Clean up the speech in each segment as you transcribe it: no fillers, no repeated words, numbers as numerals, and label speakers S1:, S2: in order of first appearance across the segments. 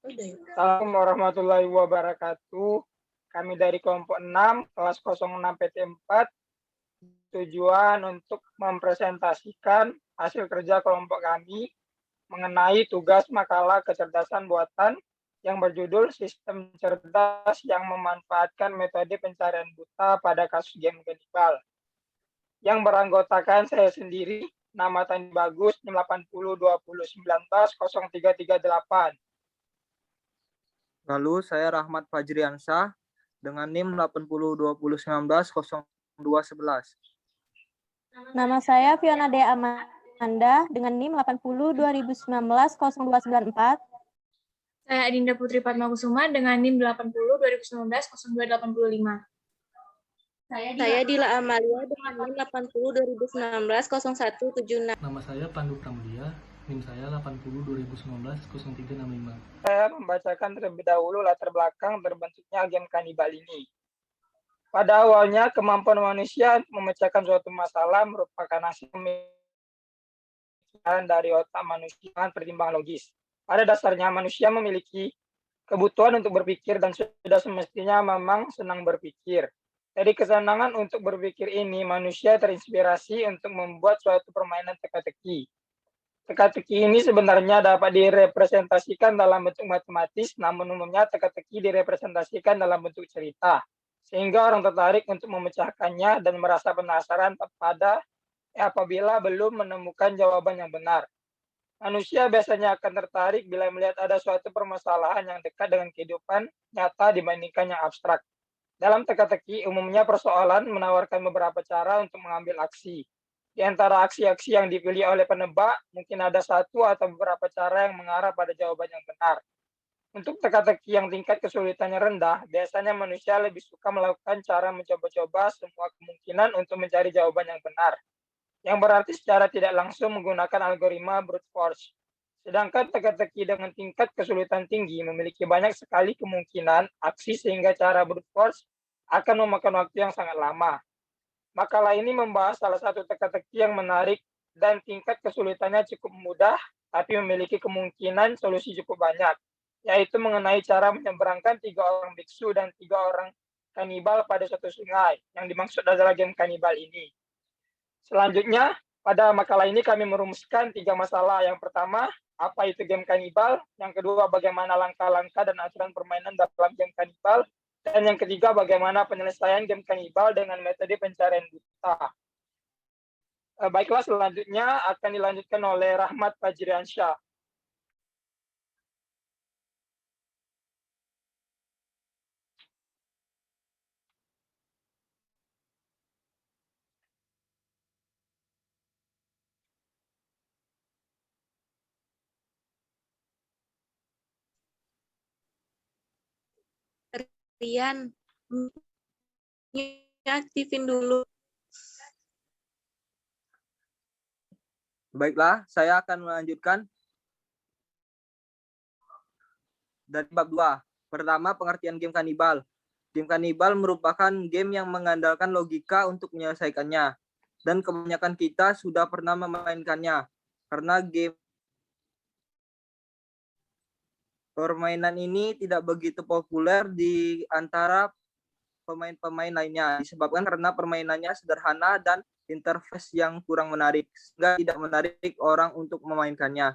S1: Assalamualaikum warahmatullahi wabarakatuh. Kami dari kelompok 6, kelas 06 PT 4, tujuan untuk mempresentasikan hasil kerja kelompok kami mengenai tugas makalah kecerdasan buatan yang berjudul Sistem Cerdas yang Memanfaatkan Metode Pencarian Buta pada Kasus Game Kanibal. Yang beranggotakan saya sendiri, nama Tani Bagus, 8020190338.
S2: Lalu saya Rahmat Fajriansyah dengan NIM 8020190211.
S3: Nama saya Fiona D. Amanda dengan NIM 8020190294.
S4: Saya Adinda Putri Padmakusuma dengan NIM 8020190285.
S5: Saya Dila Amalia dengan NIM 8020190176.
S6: Nama saya Pandu Pramudia, NIM saya 8020190365.
S1: Saya membacakan terlebih dahulu latar belakang terbentuknya game kanibal ini. Pada awalnya, kemampuan manusia untuk memecahkan suatu masalah merupakan hasil pemikiran dari otak manusia dengan pertimbangan logis. Pada dasarnya, manusia memiliki kebutuhan untuk berpikir dan sudah semestinya memang senang berpikir. Dari kesenangan untuk berpikir ini, manusia terinspirasi untuk membuat suatu permainan teka-teki. Teka-teki ini sebenarnya dapat direpresentasikan dalam bentuk matematis, namun umumnya teka-teki direpresentasikan dalam bentuk cerita, sehingga orang tertarik untuk memecahkannya dan merasa penasaran apabila belum menemukan jawaban yang benar. Manusia biasanya akan tertarik bila melihat ada suatu permasalahan yang dekat dengan kehidupan nyata dibandingkan yang abstrak. Dalam teka-teki, umumnya persoalan menawarkan beberapa cara untuk mengambil aksi. Di antara aksi-aksi yang dipilih oleh penebak, mungkin ada satu atau beberapa cara yang mengarah pada jawaban yang benar. Untuk teka-teki yang tingkat kesulitannya rendah, biasanya manusia lebih suka melakukan cara mencoba-coba semua kemungkinan untuk mencari jawaban yang benar, yang berarti secara tidak langsung menggunakan algoritma brute force. Sedangkan teka-teki dengan tingkat kesulitan tinggi memiliki banyak sekali kemungkinan aksi sehingga cara brute force akan memakan waktu yang sangat lama. Makalah ini membahas salah satu teka-teki yang menarik dan tingkat kesulitannya cukup mudah, tapi memiliki kemungkinan solusi cukup banyak, yaitu mengenai cara menyeberangkan 3 orang biksu dan 3 orang kanibal pada suatu sungai, yang dimaksud adalah game kanibal ini. Selanjutnya, pada makalah ini kami merumuskan 3 masalah. Yang pertama, apa itu game kanibal? Yang kedua, bagaimana langkah-langkah dan aturan permainan dalam game kanibal? Dan yang ketiga, bagaimana penyelesaian game kanibal dengan metode pencarian buta. Baiklah, selanjutnya akan dilanjutkan oleh Rahmat Fajriansyah.
S5: Rian, aktifin dulu.
S2: Baiklah, saya akan melanjutkan dari bab 2. Pertama, pengertian game kanibal. Game kanibal merupakan game yang mengandalkan logika untuk menyelesaikannya. Dan kebanyakan kita sudah pernah memainkannya. Karena game permainan ini tidak begitu populer di antara pemain-pemain lainnya. Disebabkan karena permainannya sederhana dan interface yang kurang menarik, sehingga tidak menarik orang untuk memainkannya.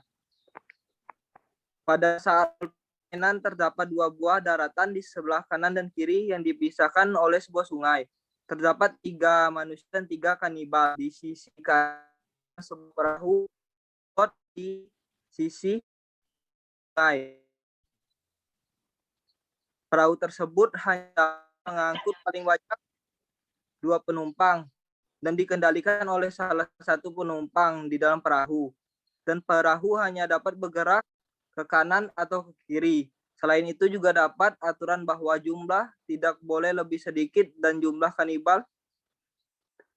S2: Pada saat permainan terdapat 2 buah daratan di sebelah kanan dan kiri yang dipisahkan oleh sebuah sungai. Terdapat 3 manusia dan 3 kanibal di sisi kanan sebuah perahu di sisi sungai. Perahu tersebut hanya mengangkut paling banyak 2 penumpang dan dikendalikan oleh salah satu penumpang di dalam perahu. Dan perahu hanya dapat bergerak ke kanan atau ke kiri. Selain itu juga dapat aturan bahwa jumlah tidak boleh lebih sedikit dan jumlah kanibal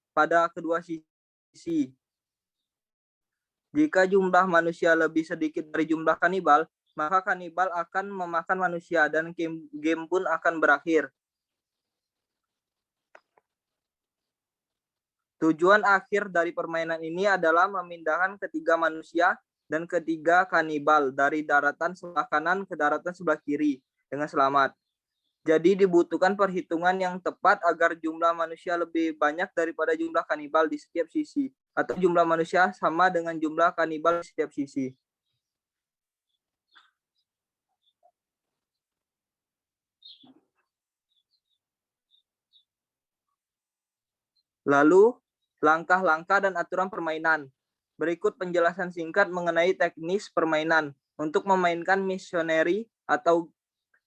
S2: pada kedua sisi. Jika jumlah manusia lebih sedikit dari jumlah kanibal, maka kanibal akan memakan manusia dan game pun akan berakhir. Tujuan akhir dari permainan ini adalah memindahkan ketiga manusia dan ketiga kanibal dari daratan sebelah kanan ke daratan sebelah kiri dengan selamat. Jadi dibutuhkan perhitungan yang tepat agar jumlah manusia lebih banyak daripada jumlah kanibal di setiap sisi, atau jumlah manusia sama dengan jumlah kanibal di setiap sisi. Lalu, langkah-langkah dan aturan permainan. Berikut penjelasan singkat mengenai teknis permainan. Untuk memainkan missionary atau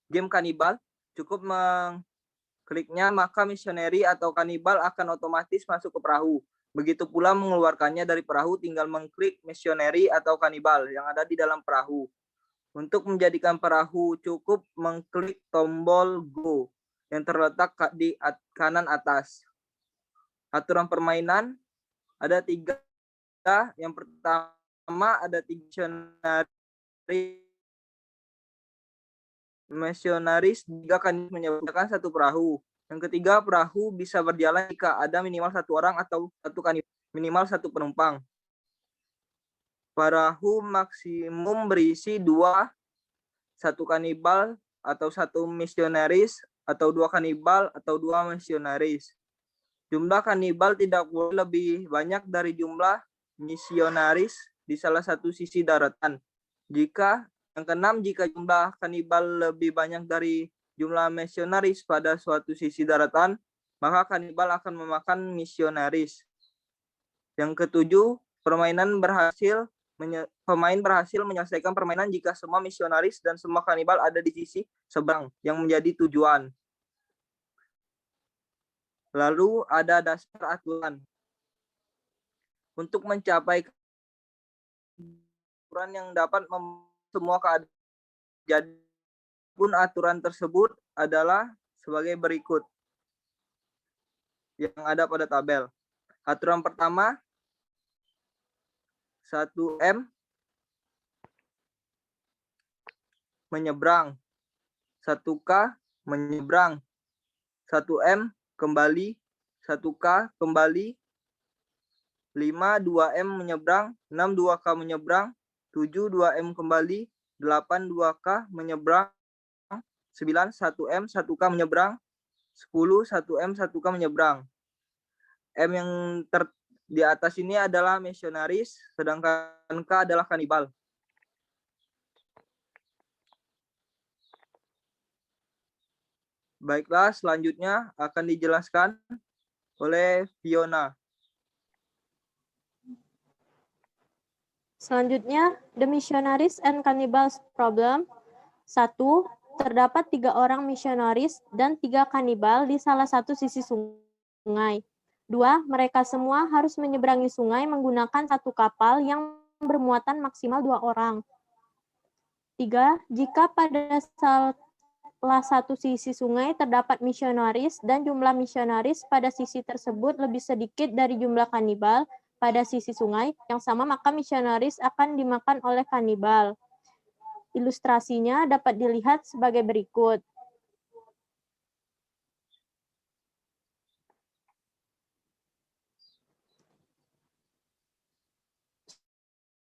S2: game kanibal, cukup mengkliknya, maka missionary atau kanibal akan otomatis masuk ke perahu. Begitu pula mengeluarkannya dari perahu, tinggal mengklik missionary atau kanibal yang ada di dalam perahu. Untuk menjadikan perahu, cukup mengklik tombol Go yang terletak di kanan atas. Aturan permainan ada 3. Yang pertama ada 3 missionaries jika akan menyebabkan satu perahu. Yang ketiga, perahu bisa berjalan jika ada minimal 1 orang atau minimal 1 penumpang. Perahu maksimum berisi 2, 1 kanibal atau 1 missionaries, atau 2 kanibal atau 2 missionaries. Jumlah kanibal tidak boleh lebih banyak dari jumlah missionaries di salah satu sisi daratan. Yang keenam, jika jumlah kanibal lebih banyak dari jumlah missionaries pada suatu sisi daratan, maka kanibal akan memakan missionaries. Yang ketujuh, pemain berhasil menyelesaikan permainan jika semua missionaries dan semua kanibal ada di sisi seberang yang menjadi tujuan. Lalu ada dasar aturan. Untuk mencapai aturan yang dapat semua keadaan. Jadi pun aturan tersebut adalah sebagai berikut yang ada pada tabel. Aturan pertama, 1M menyeberang, 1K menyeberang, 1M kembali, 1K kembali, 5 2M menyeberang, 6 2K menyeberang, 7 2M kembali, 8 2K menyeberang, 9 1M 1K menyeberang, 10 1M 1K menyeberang. M yang di atas ini adalah missionaries, sedangkan K adalah kanibal. Baiklah, selanjutnya akan dijelaskan oleh Fiona.
S3: Selanjutnya, the missionaries and cannibals problem. 1. Terdapat 3 orang missionaries dan 3 kanibal di salah satu sisi sungai. 2. Mereka semua harus menyeberangi sungai menggunakan satu kapal yang bermuatan maksimal 2 orang. 3. Jika pada salah satu sisi sungai terdapat missionaries dan jumlah missionaries pada sisi tersebut lebih sedikit dari jumlah kanibal pada sisi sungai yang sama, maka missionaries akan dimakan oleh kanibal. Ilustrasinya dapat dilihat sebagai berikut.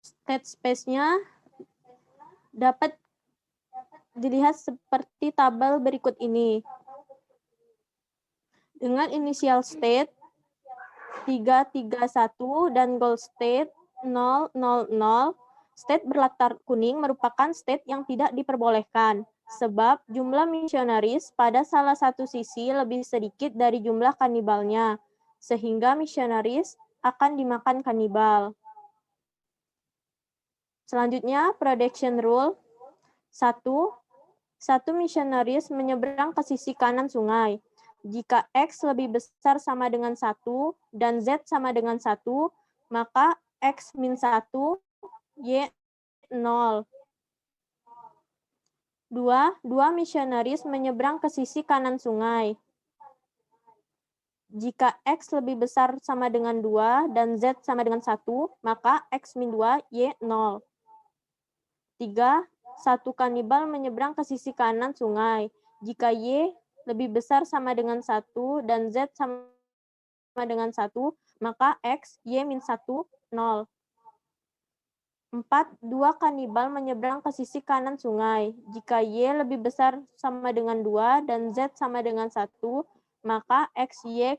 S3: State space-nya dapat dilihat seperti tabel berikut ini. Dengan initial state 331 dan goal state 000, state berlatar kuning merupakan state yang tidak diperbolehkan, sebab jumlah missionaries pada salah satu sisi lebih sedikit dari jumlah kanibalnya, sehingga missionaries akan dimakan kanibal. Selanjutnya, prediction rule. 1. Satu missionaries menyeberang ke sisi kanan sungai. Jika X lebih besar sama dengan 1 dan Z sama dengan 1, maka X min 1, Y 0. 2 missionaries menyeberang ke sisi kanan sungai. Jika X lebih besar sama dengan 2 dan Z sama dengan 1, maka X min 2, Y 0. 3. Satu kanibal menyeberang ke sisi kanan sungai. Jika Y lebih besar sama dengan 1 dan Z sama dengan 1, maka X, Y min 1, 0. 4. Dua kanibal menyeberang ke sisi kanan sungai. Jika Y lebih besar sama dengan 2 dan Z sama dengan 1, maka X, Y,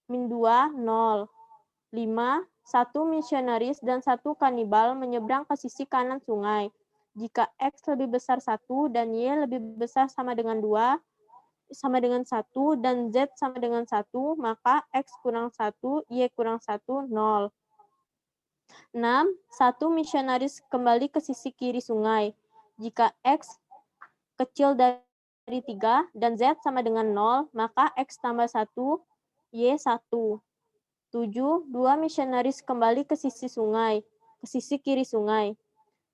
S3: min 2, 0. 5. Satu misionaris dan satu kanibal menyeberang ke sisi kanan sungai. Jika X lebih besar 1 dan Y lebih besar sama dengan 2, sama dengan 1 dan Z sama dengan 1, maka X kurang 1, Y kurang 1, 0. 6. Satu misionaris kembali ke sisi kiri sungai. Jika X kecil dari 3 dan Z sama dengan 0, maka X tambah 1, Y 1. 7. Dua misionaris kembali ke sisi sungai, ke sisi kiri sungai.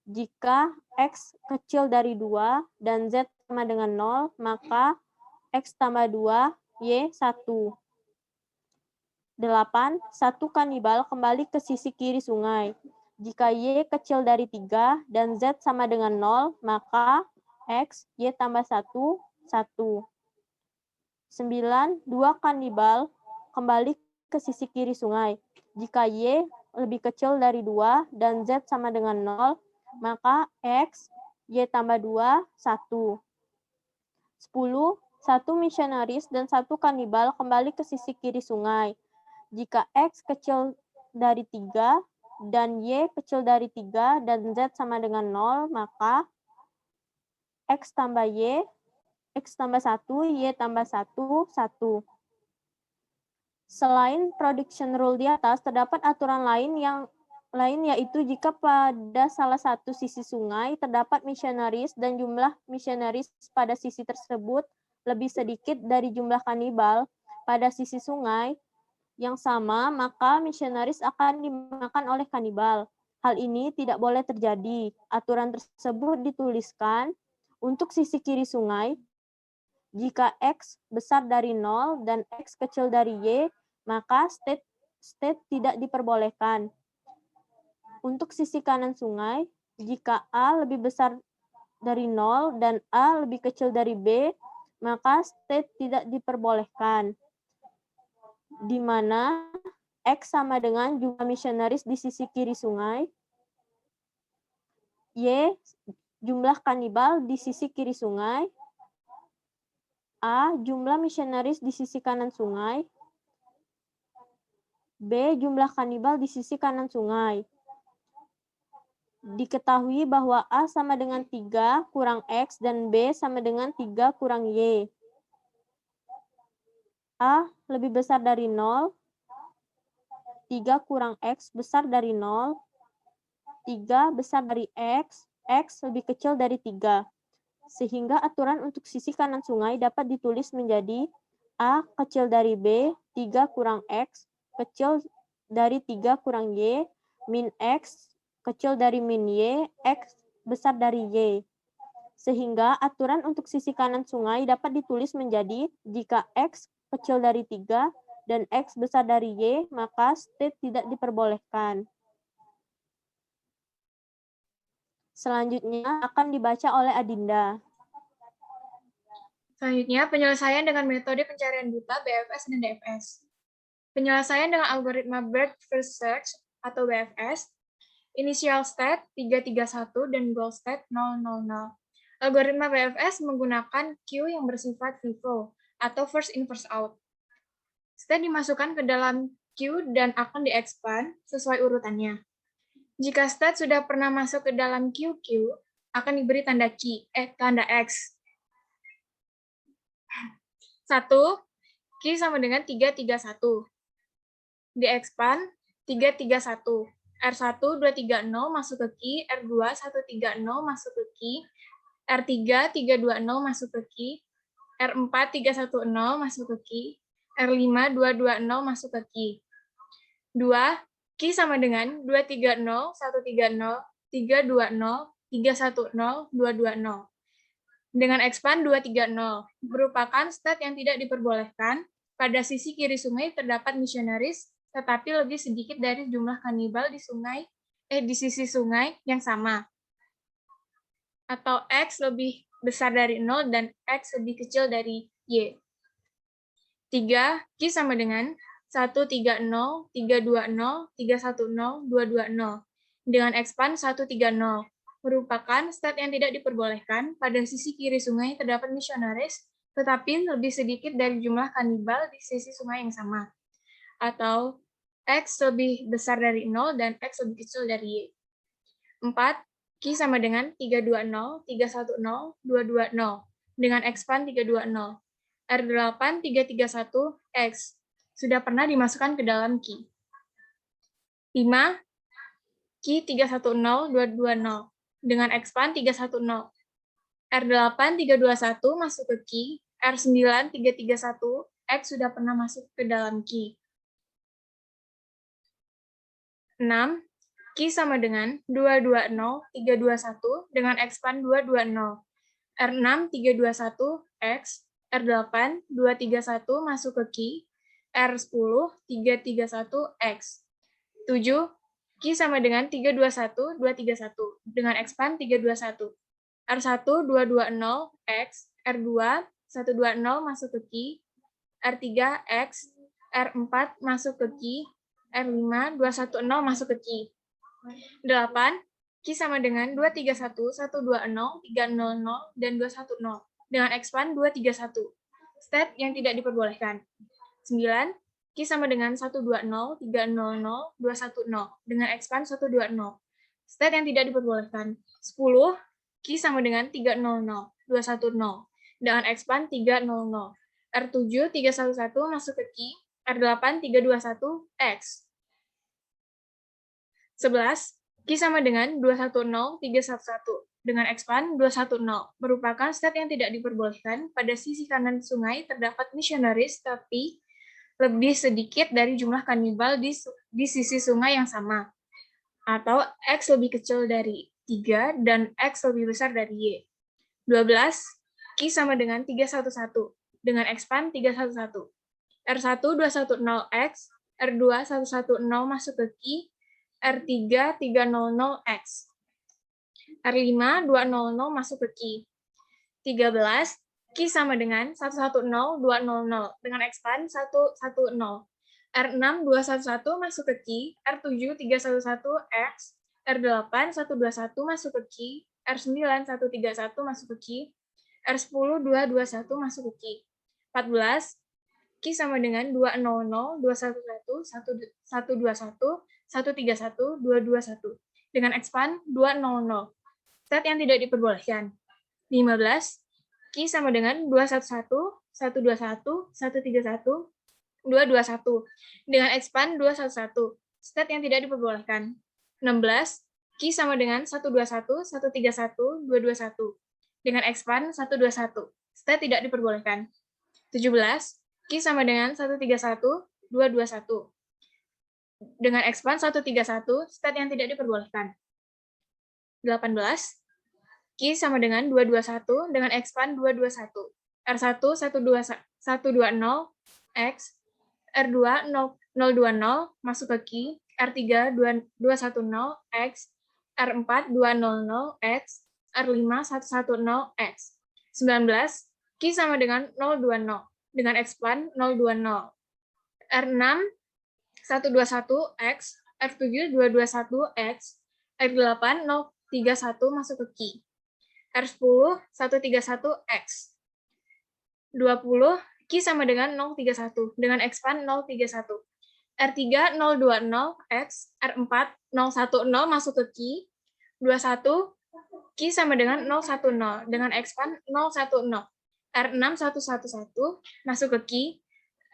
S3: Jika X kecil dari 2 dan Z sama dengan 0, maka X tambah 2, Y 1. 8. Satu kanibal kembali ke sisi kiri sungai. Jika Y kecil dari 3 dan Z sama dengan 0, maka X, Y tambah 1, 1. 9. Dua kanibal kembali ke sisi kiri sungai. Jika Y lebih kecil dari 2 dan Z sama dengan 0, maka X, Y tambah 2, 1. 10. Satu misionaris dan satu kanibal kembali ke sisi kiri sungai. Jika X kecil dari 3 dan Y kecil dari 3 dan Z sama dengan 0, maka X tambah Y, X tambah 1, Y tambah 1, 1. Selain production rule di atas, terdapat aturan lain yaitu jika pada salah satu sisi sungai terdapat misionaris dan jumlah misionaris pada sisi tersebut lebih sedikit dari jumlah kanibal pada sisi sungai yang sama, maka misionaris akan dimakan oleh kanibal. Hal ini tidak boleh terjadi. Aturan tersebut dituliskan untuk sisi kiri sungai. Jika X besar dari 0 dan X kecil dari Y, maka state tidak diperbolehkan. Untuk sisi kanan sungai, jika A lebih besar dari 0 dan A lebih kecil dari B, maka state tidak diperbolehkan, di mana X sama dengan jumlah misionaris di sisi kiri sungai, Y jumlah kanibal di sisi kiri sungai, A jumlah misionaris di sisi kanan sungai, B jumlah kanibal di sisi kanan sungai. Diketahui bahwa A sama dengan 3 kurang X dan B sama dengan 3 kurang Y. A lebih besar dari 0, 3 kurang X besar dari 0, 3 besar dari X lebih kecil dari 3. Sehingga aturan untuk sisi kanan sungai dapat ditulis menjadi A kecil dari B, 3 kurang X, kecil dari 3 kurang Y, min X, kecil dari min Y, X besar dari Y. Sehingga aturan untuk sisi kanan sungai dapat ditulis menjadi jika X kecil dari 3 dan X besar dari Y, maka state tidak diperbolehkan. Selanjutnya akan dibaca oleh Adinda.
S4: Selanjutnya, penyelesaian dengan metode pencarian buta BFS dan DFS. Penyelesaian dengan algoritma Breadth First Search atau BFS, initial state 331 dan goal state 000. Algoritma BFS menggunakan queue yang bersifat FIFO atau first in first out. State dimasukkan ke dalam queue dan akan di-expand sesuai urutannya. Jika state sudah pernah masuk ke dalam queue, akan diberi tanda X. 1. Key sama dengan 331. Di-expand 331. R1 230 masuk ke key, R2 130 masuk ke key, R3 320 masuk ke key, R4 310 masuk ke key, R5 220 masuk ke key. 2. Key sama dengan 230 130 320 310 220. Dengan expand 230 merupakan state yang tidak diperbolehkan. Pada sisi kiri sungai terdapat misionaris, tetapi lebih sedikit dari jumlah kanibal di sisi sungai yang sama. Atau X lebih besar dari 0 dan X lebih kecil dari Y. 3. Key sama dengan 130 320 310 220. dengan expand 130, merupakan state yang tidak diperbolehkan. Pada sisi kiri sungai terdapat misionaris, tetapi lebih sedikit dari jumlah kanibal di sisi sungai yang sama. Atau X lebih besar dari 0 dan X lebih kecil dari Y. 4. Q sama dengan 320, 310, 220 dengan expand 320. R8 331 X sudah pernah dimasukkan ke dalam Q. 5. Q 310, 220 dengan expand 310. R8 321 masuk ke Q. R9 331 X sudah pernah masuk ke dalam Q. 6. Q sama dengan 220, 321 dengan expand 220. R6 321 X, R8 231 masuk ke Q, R10 331 X. 7. Q sama dengan 321, 231 dengan expand 321. R1 220 X, R2 120 masuk ke Q, R3 X, R4 masuk ke Q, R5 210 masuk ke Q. 8. Q sama dengan 231, 120, 300, dan 210 dengan expand 231. State yang tidak diperbolehkan. 9. Q sama dengan 120, 300, 210 dengan expand 120. State yang tidak diperbolehkan. 10. Q sama dengan 300, 210 dengan expand 300. R7 311 masuk ke Q, R8 321 X. 11. Q sama dengan 210, 311 dengan expand 210 merupakan state yang tidak diperbolehkan. Pada sisi kanan sungai terdapat misionaris, tapi lebih sedikit dari jumlah kanibal di sisi sungai yang sama. Atau X lebih kecil dari 3 dan X lebih besar dari Y. 12. Q sama dengan 311 dengan expand 311. R1 210 X, R2 110 masuk ke Q, R3 300 X. R5 200 masuk ke Q. 13. Q sama dengan 110 200 dengan expand 110. R6 211 masuk ke Q, R7 311 X, R8 121 masuk ke Q, R9 131 masuk ke Q, R10 221 masuk ke Q. 14. Q sama dengan 200 211 121 131 221 dengan expand 200. State yang tidak diperbolehkan. 15. Q sama dengan 211 121 131 221 dengan expand 211. State yang tidak diperbolehkan. 16. Q sama dengan 121 131 221 dengan expand 121. State tidak diperbolehkan. 17. Q sama dengan 131 221 dengan expand 131, state yang tidak diperbolehkan. 18. Q sama dengan 221 dengan expand 221. R1 120 X, R2 020 masuk ke Q, R3 210 X, R4 200 X, R5 110 X. 19. Q sama dengan 020 dengan expand 020. R6 121 X, R7 221 X, R8 031 masuk ke Q, R10 131 X. 20 Q sama dengan 031 dengan expand 031. R3 020 X, R4 010 masuk ke Q, 21 Q sama dengan 010 dengan expand 010. R6 111 masuk ke Q,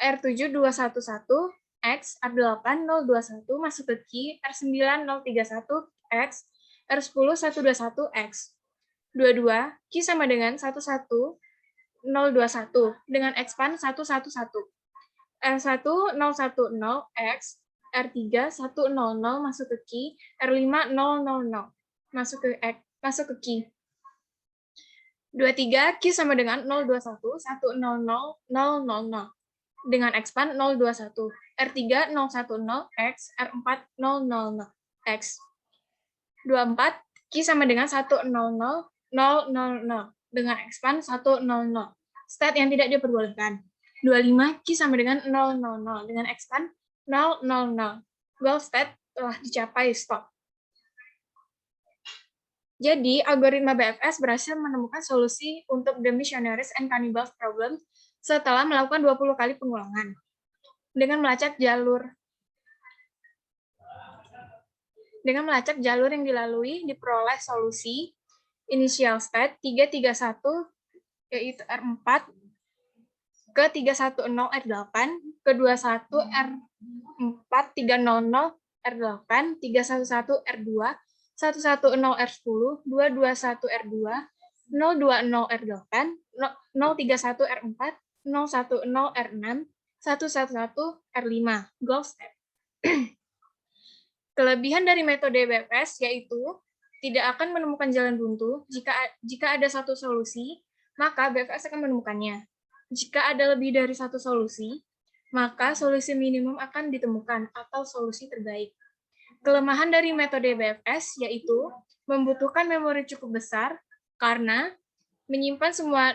S4: R7 211 X, R8 021 masuk ke Q, R9 031 X, R10 121 X. 22 Q sama dengan 11 021 dengan expand 111. R1 010 X, R3 100 masuk ke Q, R5 000 masuk ke Q. 23 Q sama dengan 021 100 000 dengan expand 021. R3 010 X, R4 000 X. 24 Q sama dengan 100 000 dengan expand 100. State yang tidak diperbolehkan. 25 Q sama dengan 000 dengan expand 000. Well, state telah dicapai, stop. Jadi, algoritma BFS berhasil menemukan solusi untuk the missionaries and cannibals problem setelah melakukan 20 kali pengulangan. Dengan melacak jalur yang dilalui, diperoleh solusi initial state 331 yaitu R4 ke 310 R8 ke 21 R4 300 R8 311 R2 110 R10 221 R2 020 R8 031 R4 010 R6 111 R5 goal step. Kelebihan dari metode BFS yaitu tidak akan menemukan jalan buntu. Jika ada satu solusi, maka BFS akan menemukannya. Jika ada lebih dari satu solusi, maka solusi minimum akan ditemukan atau solusi terbaik. Kelemahan dari metode BFS yaitu membutuhkan memori cukup besar karena menyimpan semua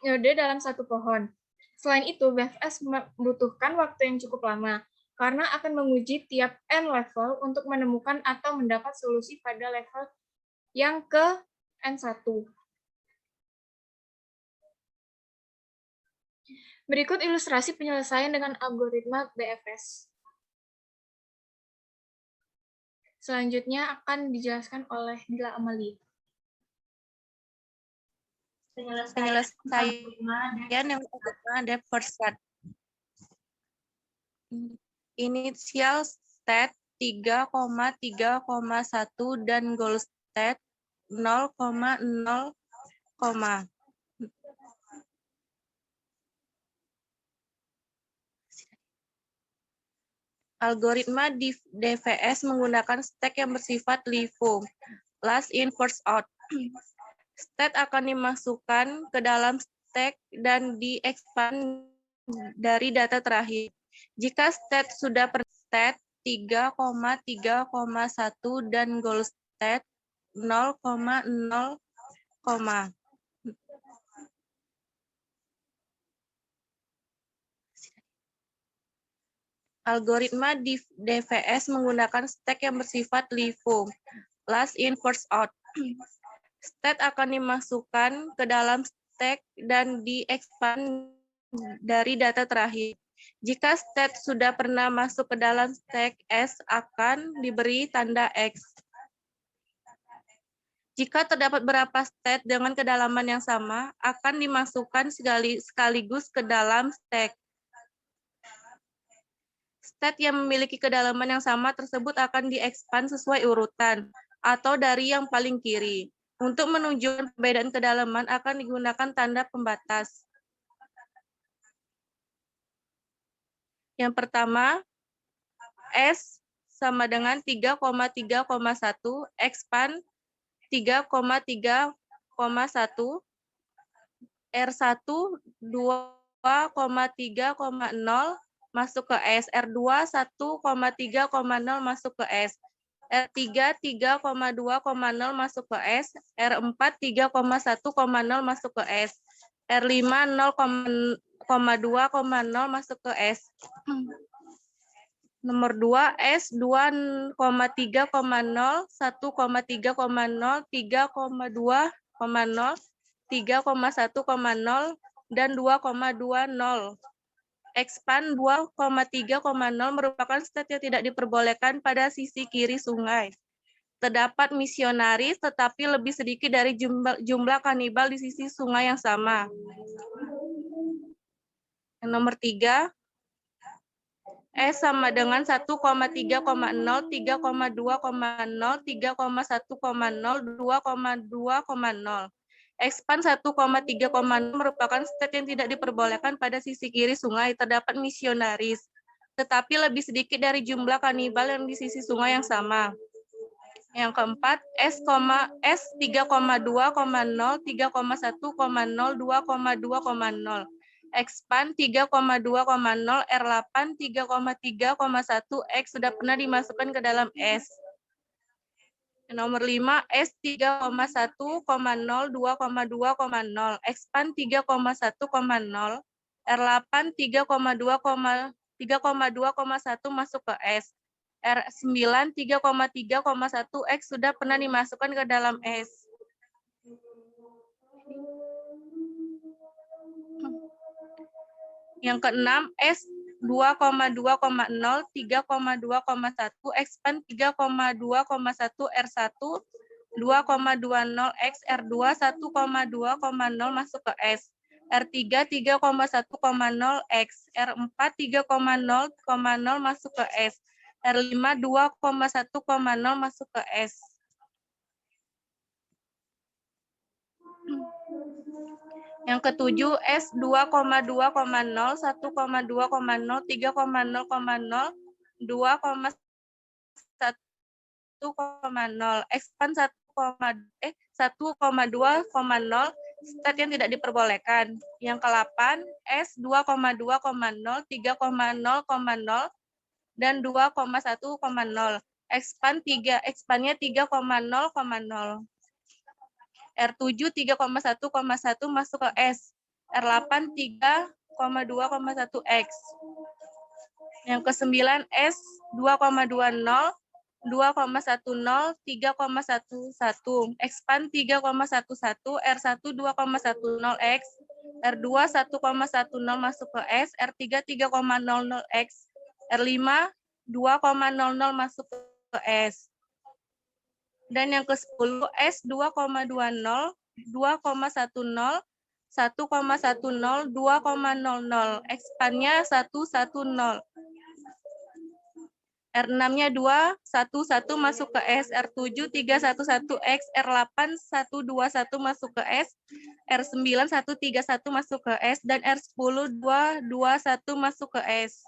S4: node dalam satu pohon. Selain itu, BFS membutuhkan waktu yang cukup lama karena akan menguji tiap n level untuk menemukan atau mendapat solusi pada level yang ke N1. Berikut ilustrasi penyelesaian dengan algoritma BFS. Selanjutnya akan dijelaskan oleh Dila Amalia.
S5: Penyelesaian yang pertama ada first set. Initial state 3,3,1 dan goal state 0,0, algoritma DVS menggunakan stack yang bersifat LIFO, last in first out. State akan dimasukkan ke dalam stack dan di-expand dari data terakhir. Jika state sudah state 3,3,1 dan goal state 0,0, algoritma DVS menggunakan stack yang bersifat LIFO, last in first out. State akan dimasukkan ke dalam stack dan di-expand dari data terakhir. Jika state sudah pernah masuk ke dalam stack S akan diberi tanda X. Jika terdapat beberapa state dengan kedalaman yang sama, akan dimasukkan sekaligus ke dalam stack. State yang memiliki kedalaman yang sama tersebut akan di-expand sesuai urutan atau dari yang paling kiri. Untuk menunjukkan perbedaan kedalaman akan digunakan tanda pembatas. Yang pertama, S sama dengan 3,3,1, expand 3,3,1, R1 2,3,0 masuk ke S, R2 1,3,0 masuk ke S, R3 3,2,0 masuk ke S, R4 3,1,0 masuk ke S, R5 0,2,0 masuk ke S. Nomor 2, S 2,3,0, 1,3,0, 3,2,0, 3,1,0, dan 2,20. Expand 2,3,0 merupakan state yang tidak diperbolehkan pada sisi kiri sungai. Terdapat misionaris tetapi lebih sedikit dari jumlah kanibal di sisi sungai yang sama. Yang nomor 3, S sama dengan 1,3,0, 3,2,0, 3,1,0, 2,2,0. Expand 1,3,0 merupakan state yang tidak diperbolehkan pada sisi kiri sungai. Terdapat misionaris, tetapi lebih sedikit dari jumlah kanibal yang di sisi sungai yang sama. Yang keempat, S 3,2,0, 3,1,0, 2,2,0. Expand 3,2,0, R8 3,3,1, X sudah pernah dimasukkan ke dalam S. Nomor 5, S 3,1,0, 2,2,0, expand 3,1,0, R8 3,2,1 masuk ke S. R9 3,3,1, X sudah pernah dimasukkan ke dalam S. Yang keenam, S 2,2,0, 3,2,1, expand 3,2,1 R1, 2,20 X R2, 1,2,0 masuk ke S. R3 3,1,0 X, R4 3,0,0 masuk ke S. R5 2,1,0 masuk ke S. Yang ketujuh, S 2,2,0, 1,2,0, 3,0,0, 2,1,0, expand 1,2,0, stat yang tidak diperbolehkan. Yang ke-8, S 2,2,0, 3,0,0, dan 2,1,0. Expandnya 3,0,0. R7 3,1,1 masuk ke S. R8 3,2,1 X. Yang ke-9 S 2,20, 2,10, 3,11. Expand 3,11, R1 2,10 X. R2 1,10 masuk ke S. R3 3,00 X. R5 2,00 masuk ke S. Dan yang ke-10 S 2,20, 2,10, 1,10, 2,00. Expandnya 1,10. R6-nya 2,11 masuk ke S. R7 3,11 X. R8 1,21 masuk ke S. R9 1,31 masuk ke S. Dan R10 2,21 masuk ke S.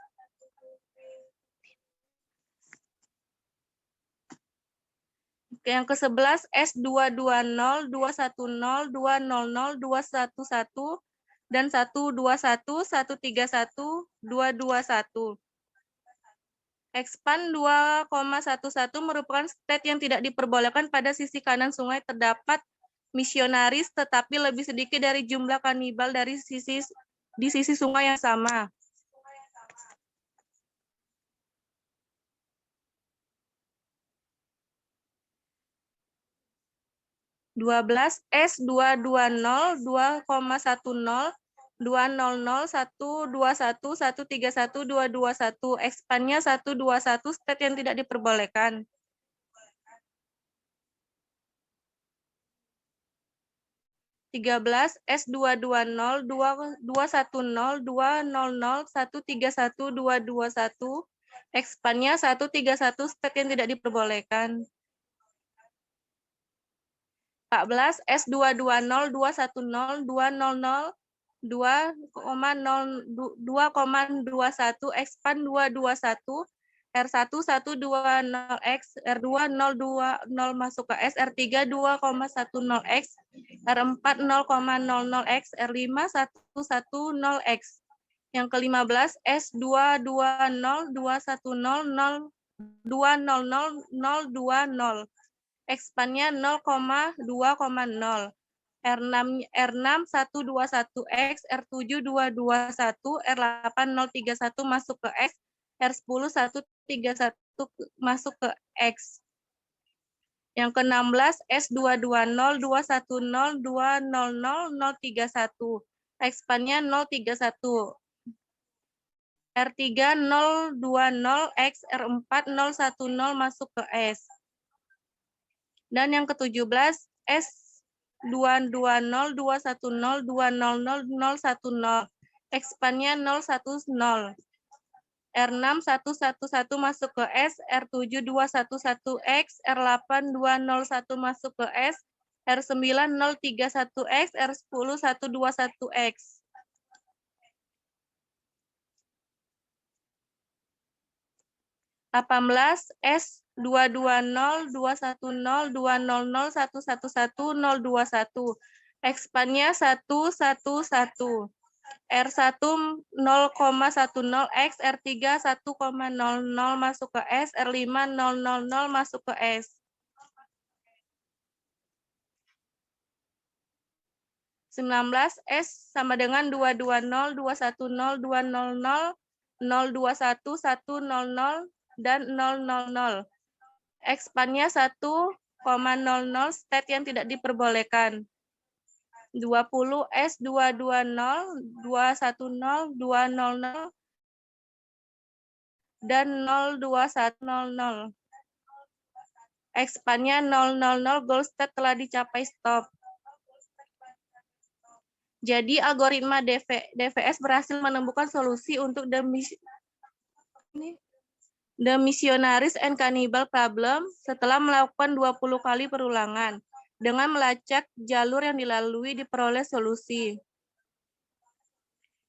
S5: Yang ke-11 S 220, 210, 200, 211 dan 121, 131, 221. Expand 2,11 merupakan state yang tidak diperbolehkan. Pada sisi kanan sungai terdapat misionaris tetapi lebih sedikit dari jumlah kanibal di sisi sungai yang sama. 12 S 220, 2,10, 200, 121, 131, 221. Expandnya 121, state yang tidak diperbolehkan. 13 S 220, 210, 200, 131, 221. Expandnya 131, state yang tidak diperbolehkan. 14 S 220, 210, 200, 2,21, expand 221, R1 120X, R2 020 masuk ke S, R3 2,10X, R4 0,00X, R5 110X. Yang ke-15 S 220, 210, 200, expandnya 0,2,0. R6 121X, R7 221, R8 031 masuk ke X, R10 131 masuk ke X. Yang ke-16 S 220, 210, 200, 031. Expandnya 031. R3 020X, R4 010 masuk ke S. Dan yang ke-17 S 220, 210, 200, 010. Expandnya 010. R6 111 masuk ke S, R7 211X, R8 201 masuk ke S, R9 031X, R10 121X. S 220, 210, 200, 111, 021. Expandnya 111. R1 0,10X, R3 1,00 masuk ke S, R5 000 masuk ke S. S sama dengan 220, 210, 200, 021, 100, dan 000. Expandnya 1,00, state yang tidak diperbolehkan. 20S 220, 210, 200, dan 02100. Expand-nya 000, goal state telah dicapai, stop. Jadi algoritma DVS berhasil menemukan solusi untuk the missionaries and cannibal problem setelah melakukan 20 kali perulangan. Dengan melacak jalur yang dilalui diperoleh solusi.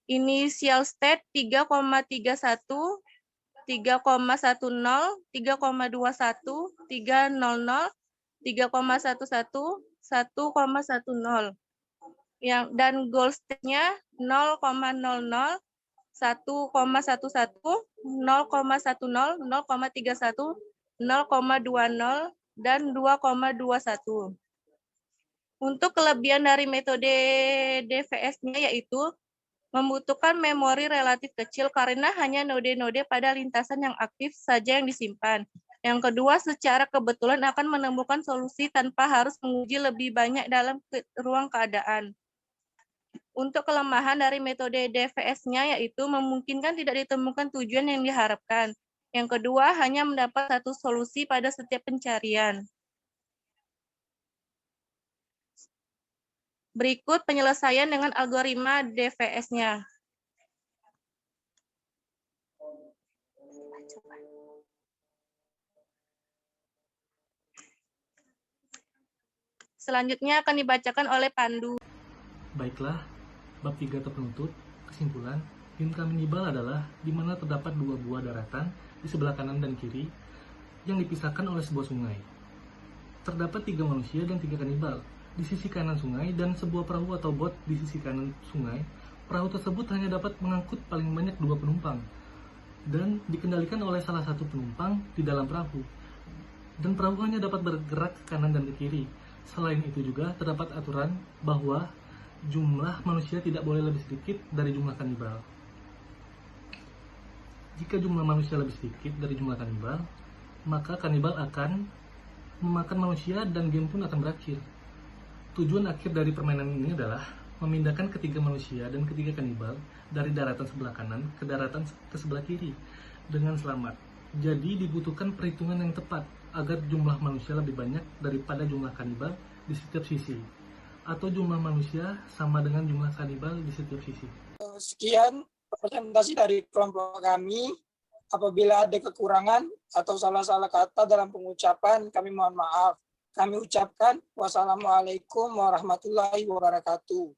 S5: Initial state 3,31, 3,10, 3,21, 3,00, 3,11, 1,10. Dan goal state-nya 0,00, 1,11, 0,10, 0,31, 0,20, dan 2,21. Untuk kelebihan dari metode DVS-nya yaitu membutuhkan memori relatif kecil karena hanya node-node pada lintasan yang aktif saja yang disimpan. Yang kedua, secara kebetulan akan menemukan solusi tanpa harus menguji lebih banyak dalam ruang keadaan. Untuk kelemahan dari metode DVS-nya yaitu memungkinkan tidak ditemukan tujuan yang diharapkan. Yang kedua, hanya mendapat satu solusi pada setiap pencarian. Berikut penyelesaian dengan algoritma DVS-nya. Selanjutnya akan dibacakan oleh Pandu.
S6: Baiklah, bab 3 atau penuntut, kesimpulan, Cannibal adalah di mana terdapat dua buah daratan di sebelah kanan dan kiri yang dipisahkan oleh sebuah sungai. Terdapat 3 manusia dan 3 kanibal di sisi kanan sungai dan sebuah perahu atau bot di sisi kanan sungai. Perahu tersebut hanya dapat mengangkut paling banyak 2 penumpang dan dikendalikan oleh salah satu penumpang di dalam perahu. Dan perahu hanya dapat bergerak ke kanan dan ke kiri. Selain itu juga terdapat aturan bahwa jumlah manusia tidak boleh lebih sedikit dari jumlah kanibal. Jika jumlah manusia lebih sedikit dari jumlah kanibal, maka kanibal akan memakan manusia dan game pun akan berakhir. Tujuan akhir dari permainan ini adalah memindahkan ketiga manusia dan ketiga kanibal dari daratan sebelah kanan ke daratan ke sebelah kiri dengan selamat. Jadi dibutuhkan perhitungan yang tepat agar jumlah manusia lebih banyak daripada jumlah kanibal di setiap sisi, atau jumlah manusia sama dengan jumlah kanibal di setiap sisi.
S1: Sekian presentasi dari kelompok kami. Apabila ada kekurangan atau salah-salah kata dalam pengucapan, kami mohon maaf. Kami ucapkan wassalamualaikum warahmatullahi wabarakatuh.